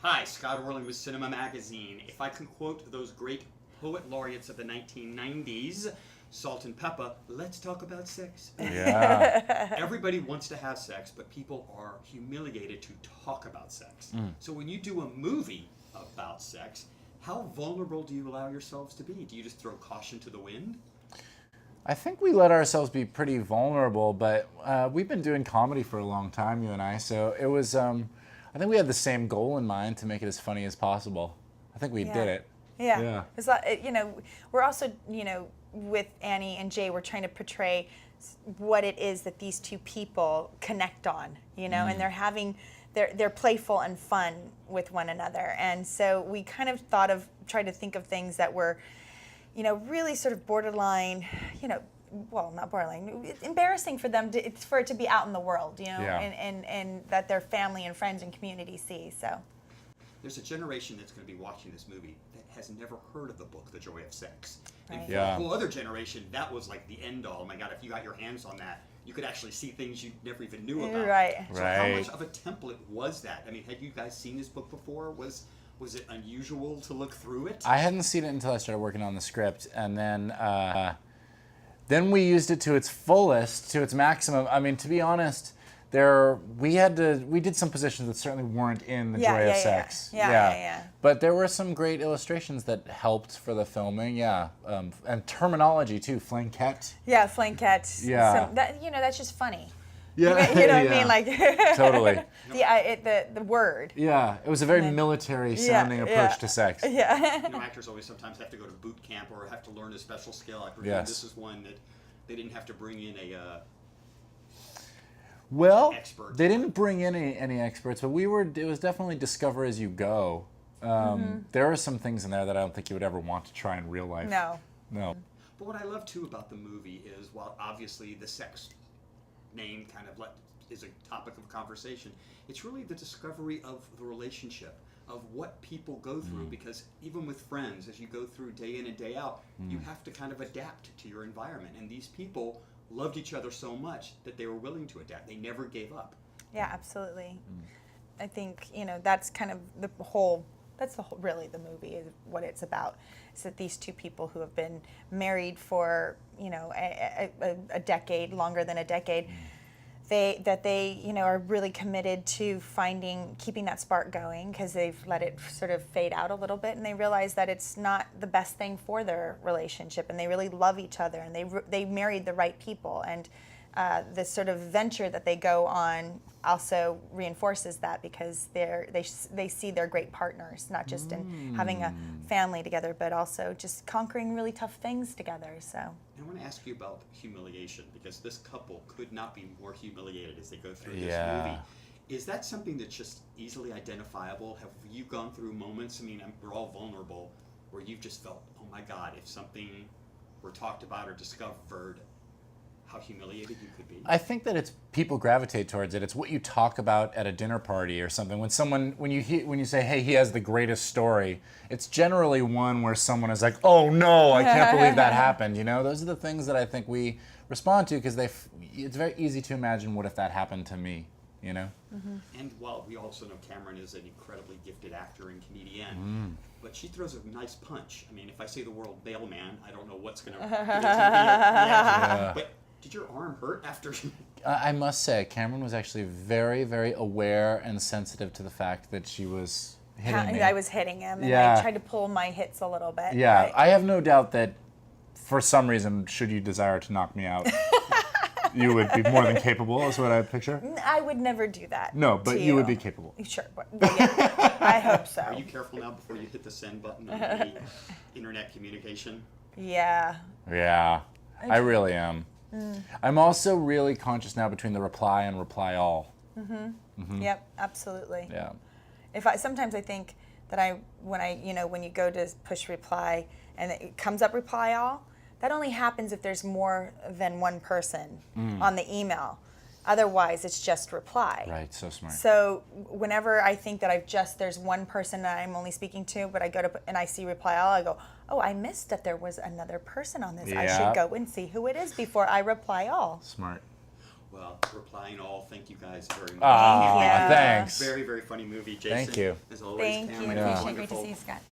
Hi, Scott Orlin with CINEMA-Magazin. If I can quote those great poet laureates of the 1990s, Salt and Pepper, let's talk about sex. Yeah. Everybody wants to have sex, but people are humiliated to talk about sex. So when you do a movie about sex, how vulnerable do you allow yourselves to be? Do you just throw caution to the wind? I think we let ourselves be pretty vulnerable, but we've been doing comedy for a long time, you and I, so it was, I think we had the same goal in mind to make it as funny as possible. I think we did it. Yeah. It's like, we're also, with Annie and Jay, we're trying to portray what it is that these two people connect on, and they're playful and fun with one another. And so we kind of tried to think of things that were, really sort of borderline, well, not borderline, embarrassing for them, for it to be out in the world, and that their family and friends and community see, so. There's a generation that's going to be watching this movie that has never heard of the book, The Joy of Sex. Right. And for a whole other generation, that was like the end all. Oh my God, if you got your hands on that, you could actually see things you never even knew about. Right. So how much of a template was that? I mean, had you guys seen this book before? Was it unusual to look through it? I hadn't seen it until I started working on the script, and then we used it to its fullest, to its maximum. I mean, to be honest, we did some positions that certainly weren't in The Joy of Sex. Yeah. But there were some great illustrations that helped for the filming, and terminology too, flanquette. Yeah, flanquette. Yeah. That's just funny. Yeah. You know what I mean? Like Totally. the word. Yeah, it was a very military sounding approach to sex. Yeah. Actors always sometimes have to go to boot camp or have to learn a special skill. I presume this is one that they didn't have to bring in a expert. They didn't bring in any experts, but it was definitely discover as you go. There are some things in there that I don't think you would ever want to try in real life. No. But what I love too about the movie is, while obviously the sex name kind of is a topic of conversation, it's really the discovery of the relationship, of what people go through, because even with friends, as you go through day in and day out, you have to kind of adapt to your environment. And these people loved each other so much that they were willing to adapt. They never gave up. Yeah, absolutely. I think, that's kind of really the movie is what it's about. Is that these two people who have been married for, a decade, longer than a decade, they are really committed to keeping that spark going, because they've let it sort of fade out a little bit, and they realize that it's not the best thing for their relationship, and they really love each other, and they married the right people, and this sort of venture that they go on also reinforces that, because they see they're great partners, not just in having a family together, but also just conquering really tough things together. So I want to ask you about humiliation, because this couple could not be more humiliated as they go through this movie. Is that something that's just easily identifiable? Have you gone through moments, I mean, we're all vulnerable, where you've just felt, oh my God, if something were talked about or discovered, how humiliated you could be? I think that people gravitate towards it. It's what you talk about at a dinner party or something. When you say, hey, he has the greatest story, it's generally one where someone is like, oh no, I can't believe that happened. Those are the things that I think we respond to, because it's very easy to imagine, what if that happened to me, And while we also know Cameron is an incredibly gifted actor and comedian, but she throws a nice punch. I mean, if I say the word mailman, I don't know what's going to But did your arm hurt after? I must say, Cameron was actually very, very aware and sensitive to the fact that she was hitting me. I was hitting him, and I tried to pull my hits a little bit. Yeah, I have no doubt that for some reason, should you desire to knock me out, you would be more than capable, is what I picture. I would never do that. No, but you would be capable. Sure, but I hope so. Are you careful now before you hit the send button on any internet communication? Yeah. Yeah, I really am. I'm also really conscious now between the reply and reply all. Yep, absolutely. Yeah. Sometimes I think that when you go to push reply and it comes up reply all, that only happens if there's more than one person on the email. Otherwise, it's just reply. Right, so smart. So whenever I think that there's one person that I'm only speaking to, but I go and I see reply all, I go, oh, I missed that there was another person on this. I should go and see who it is before I reply all. Smart. Well, replying all, thank you guys very much. Aw, Thank you. thanks. Very, very funny movie, Jason. Thank you. As always, Thank you. Cameron, Yeah. Appreciate it. Great to wonderful. see you, Scott.